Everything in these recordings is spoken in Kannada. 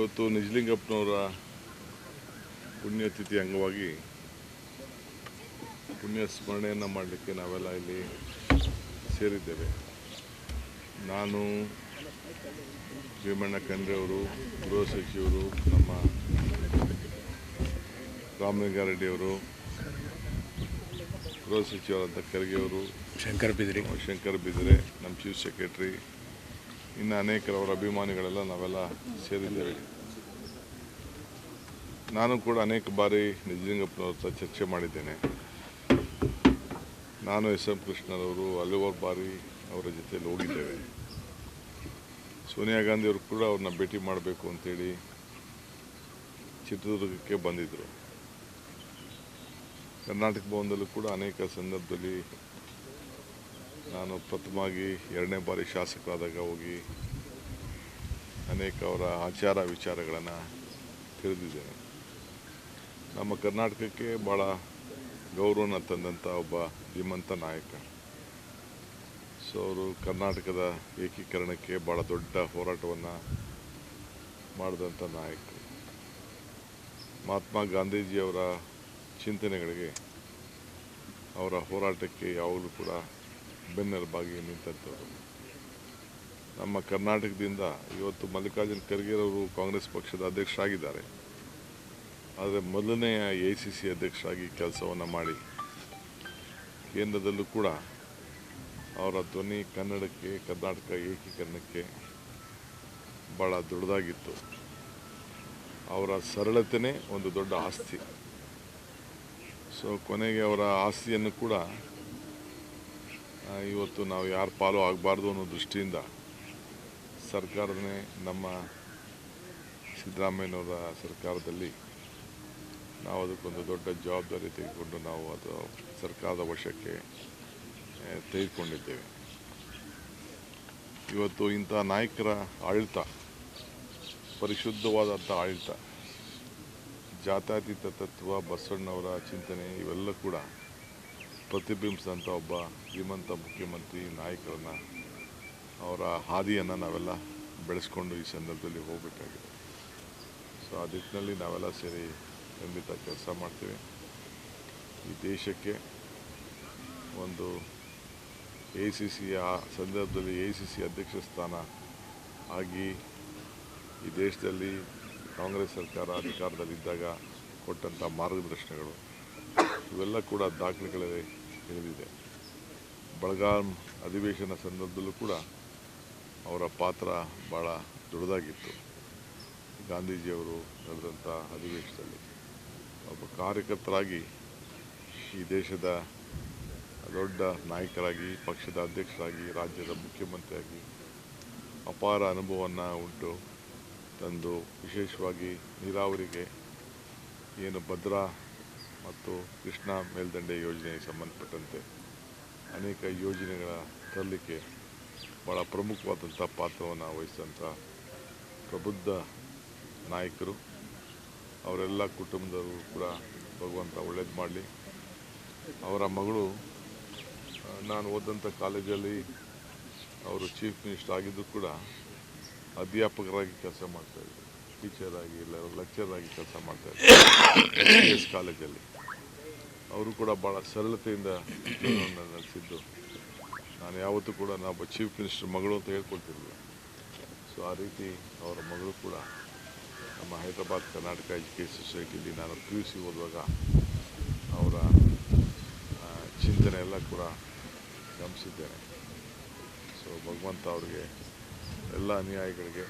ಇವತ್ತು ನಿಜಲಿಂಗಪ್ಪನವರ ಪುಣ್ಯತಿಥಿ ಅಂಗವಾಗಿ ಪುಣ್ಯ ಸ್ಮರಣೆಯನ್ನು ಮಾಡಲಿಕ್ಕೆ ನಾವೆಲ್ಲ ಇಲ್ಲಿ ಸೇರಿದ್ದೇವೆ. ನಾನು, ಭೀಮಣ್ಣ ಖಂಡ್ರೆ ಅವರು, ಗೃಹ ಸಚಿವರು, ನಮ್ಮ ರಾಮಲಿಂಗಾರೆಡ್ಡಿ ಅವರು, ಗೃಹ ಸಚಿವರಾದ ಖರ್ಗೆ ಅವರು, ಶಂಕರ್ ಬಿದ್ರೆ, ನಮ್ಮ ಚೀಫ್ ಸೆಕ್ರೆಟರಿ, ಇನ್ನು ಅನೇಕರವರ ಅಭಿಮಾನಿಗಳೆಲ್ಲ ನಾವೆಲ್ಲ ಸೇರಿದ್ದೇವೆ. ನಾನು ಕೂಡ ಅನೇಕ ಬಾರಿ ನಿಜಲಿಂಗಪ್ಪನವ್ರ ಹತ್ರ ಚರ್ಚೆ ಮಾಡಿದ್ದೇನೆ. ನಾನು ಎಸ್.ಎಂ. ಕೃಷ್ಣರವರು ಹಲವಾರು ಬಾರಿ ಅವರ ಜೊತೆಯಲ್ಲಿ ಹೋಗಿದ್ದೇವೆ. ಸೋನಿಯಾ ಗಾಂಧಿಯವರು ಕೂಡ ಅವ್ರನ್ನ ಭೇಟಿ ಮಾಡಬೇಕು ಅಂತೇಳಿ ಚಿತ್ರದುರ್ಗಕ್ಕೆ ಬಂದಿದ್ದರು. ಕರ್ನಾಟಕ ಭವನದಲ್ಲೂ ಕೂಡ ಅನೇಕ ಸಂದರ್ಭದಲ್ಲಿ ನಾನು ಪ್ರಥಮವಾಗಿ 2ನೇ ಬಾರಿ ಶಾಸಕರಾದಾಗ ಹೋಗಿ ಅನೇಕ ಅವರ ಆಚಾರ ವಿಚಾರಗಳನ್ನು ತಿಳಿದಿದ್ದೇನೆ. ನಮ್ಮ ಕರ್ನಾಟಕಕ್ಕೆ ಭಾಳ ಗೌರವನ ತಂದಂಥ ಒಬ್ಬ ಧೀಮಂತ ನಾಯಕ. ಅವರು ಕರ್ನಾಟಕದ ಏಕೀಕರಣಕ್ಕೆ ಭಾಳ ದೊಡ್ಡ ಹೋರಾಟವನ್ನು ಮಾಡಿದಂಥ ನಾಯಕರು. ಮಹಾತ್ಮ ಗಾಂಧೀಜಿಯವರ ಚಿಂತನೆಗಳಿಗೆ, ಅವರ ಹೋರಾಟಕ್ಕೆ ಯಾವಾಗಲೂ ಕೂಡ ಬೆನ್ನೆಲುಬಾಗಿ ನಿಂತಂಥವರು. ನಮ್ಮ ಕರ್ನಾಟಕದಿಂದ ಇವತ್ತು ಮಲ್ಲಿಕಾರ್ಜುನ ಖರ್ಗೆರವರು ಕಾಂಗ್ರೆಸ್ ಪಕ್ಷದ ಅಧ್ಯಕ್ಷರಾಗಿದ್ದಾರೆ. ಆದರೆ ಮೊದಲನೆಯ AICC ಅಧ್ಯಕ್ಷರಾಗಿ ಕೆಲಸವನ್ನು ಮಾಡಿ ಕೇಂದ್ರದಲ್ಲೂ ಕೂಡ ಅವರ ಧ್ವನಿ ಕನ್ನಡಕ್ಕೆ, ಕರ್ನಾಟಕ ಏಕೀಕರಣಕ್ಕೆ ಭಾಳ ದೊಡ್ಡದಾಗಿತ್ತು. ಅವರ ಸರಳತೆಯೇ ಒಂದು ದೊಡ್ಡ ಆಸ್ತಿ. ಕೊನೆಗೆ ಅವರ ಆಸ್ತಿಯನ್ನು ಕೂಡ ಇವತ್ತು ನಾವು ಯಾರು ಪಾಲು ಆಗಬಾರ್ದು ಅನ್ನೋ ದೃಷ್ಟಿಯಿಂದ ಸರ್ಕಾರನೇ, ನಮ್ಮ ಸಿದ್ದರಾಮಯ್ಯನವರ ಸರ್ಕಾರದಲ್ಲಿ ನಾವು ಅದಕ್ಕೊಂದು ದೊಡ್ಡ ಜವಾಬ್ದಾರಿ ತೆಗೆದುಕೊಂಡು ನಾವು ಅದು ಸರ್ಕಾರದ ವಶಕ್ಕೆ ತೆಗೆದುಕೊಂಡಿದ್ದೇವೆ. ಇವತ್ತು ಇಂಥ ನಾಯಕರ ಆಡಳಿತ, ಪರಿಶುದ್ಧವಾದಂಥ ಆಡಳಿತ, ಜಾತ್ಯತೀತ ತತ್ವ, ಬಸವಣ್ಣವರ ಚಿಂತನೆ ಇವೆಲ್ಲ ಕೂಡ ಪ್ರತಿಬಿಂಬಿಸಿದಂಥ ಒಬ್ಬ ಶ್ರೀಮಂತ ಮುಖ್ಯಮಂತ್ರಿ ನಾಯಕರನ್ನು, ಅವರ ಹಾದಿಯನ್ನು ನಾವೆಲ್ಲ ಬೆಳೆಸ್ಕೊಂಡು ಈ ಸಂದರ್ಭದಲ್ಲಿ ಹೋಗಬೇಕಾಗಿದೆ. ಆ ದಿಕ್ಕಿನಲ್ಲಿ ನಾವೆಲ್ಲ ಸೇರಿ ಖಂಡಿತ ಕೆಲಸ ಮಾಡ್ತೇವೆ. ಈ ದೇಶಕ್ಕೆ ಒಂದು AICC ಸಂದರ್ಭದಲ್ಲಿ AICC ಅಧ್ಯಕ್ಷ ಸ್ಥಾನ ಆಗಿ ಈ ದೇಶದಲ್ಲಿ ಕಾಂಗ್ರೆಸ್ ಸರ್ಕಾರ ಅಧಿಕಾರದಲ್ಲಿದ್ದಾಗ ಕೊಟ್ಟಂಥ ಮಾರ್ಗದರ್ಶನಗಳು ಇವೆಲ್ಲ ಕೂಡ ದಾಖಲೆಗಳಲ್ಲಿ ಇಳಿದಿದೆ. ಬೆಳಗಾಂ ಅಧಿವೇಶನ ಸಂದರ್ಭದಲ್ಲೂ ಕೂಡ ಅವರ ಪಾತ್ರ ಭಾಳ ದೊಡ್ಡದಾಗಿತ್ತು. ಗಾಂಧೀಜಿಯವರು ನಡೆದಂಥ ಅಧಿವೇಶನದಲ್ಲಿ ಒಬ್ಬ ಕಾರ್ಯಕರ್ತರಾಗಿ ಈ ದೇಶದ ದೊಡ್ಡ ನಾಯಕರಾಗಿ, ಪಕ್ಷದ ಅಧ್ಯಕ್ಷರಾಗಿ, ರಾಜ್ಯದ ಮುಖ್ಯಮಂತ್ರಿಯಾಗಿ ಅಪಾರ ಅನುಭವವನ್ನು ಉಂಟು ತಂದು, ವಿಶೇಷವಾಗಿ ನೀರಾವರಿಗೆ ಏನು ಭದ್ರಾ ಮತ್ತು ಕೃಷ್ಣಾ ಮೇಲ್ದಂಡೆ ಯೋಜನೆಗೆ ಸಂಬಂಧಪಟ್ಟಂತೆ ಅನೇಕ ಯೋಜನೆಗಳ ತರಲಿಕ್ಕೆ ಭಾಳ ಪ್ರಮುಖವಾದಂಥ ಪಾತ್ರವನ್ನು ವಹಿಸಿದಂಥ ಪ್ರಬುದ್ಧ ನಾಯಕರು. ಅವರೆಲ್ಲ ಕುಟುಂಬದವರು ಕೂಡ ಭಗವಂತ ಒಳ್ಳೇದು ಮಾಡಲಿ. ಅವರ ಮಗಳು, ನಾನು ಓದಂಥ ಕಾಲೇಜಲ್ಲಿ ಅವರು ಚೀಫ್ ಮಿನಿಸ್ಟರ್ ಆಗಿದ್ದು ಕೂಡ ಅಧ್ಯಾಪಕರಾಗಿ ಕೆಲಸ ಮಾಡ್ತಾಯಿದ್ರು, ಟೀಚರಾಗಿ, ಇಲ್ಲ ಲೆಕ್ಚರಾಗಿ ಕೆಲಸ ಮಾಡ್ತಾಯಿದ್ರು SES ಕಾಲೇಜಲ್ಲಿ. ಅವರು ಕೂಡ ಭಾಳ ಸರಳತೆಯಿಂದ ಜೀವನವನ್ನು ನಡೆಸಿದ್ದು. ನಾನು ಯಾವತ್ತೂ ಕೂಡ ನಾವೊಬ್ಬ ಚೀಫ್ ಮಿನಿಸ್ಟರ್ ಮಗಳು ಅಂತ ಹೇಳ್ಕೊಳ್ತಿರಲಿಲ್ಲ. ಆ ರೀತಿ ಅವರ ಮಗಳು ಕೂಡ ನಮ್ಮ ಹೈದರಾಬಾದ್ ಕರ್ನಾಟಕ ಎಜುಕೇಷನ್ ಸೊಸೈಟಿಲಿ ನಾನು PUC ಓದುವಾಗ ಅವರ ಚಿಂತನೆ ಎಲ್ಲ ಕೂಡ ಗಮನಿಸಿದ್ದೇನೆ. ಭಗವಂತ ಅವರಿಗೆ, ಎಲ್ಲ ಅನುಯಾಯಿಗಳಿಗೆ,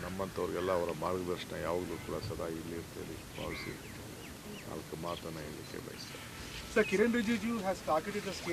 ನಮ್ಮಂಥವ್ರಿಗೆಲ್ಲ ಅವರ ಮಾರ್ಗದರ್ಶನ ಯಾವಾಗಲೂ ಕೂಡ ಸದಾ ಇಲ್ಲಿ ಅಂತೇಳಿ ಭಾವಿಸಿ 4 ಮಾತನ್ನು ಹೇಳಲಿಕ್ಕೆ ಬಯಸ್ತೇನೆ. Sir, Kiren Rijiju has targeted the state.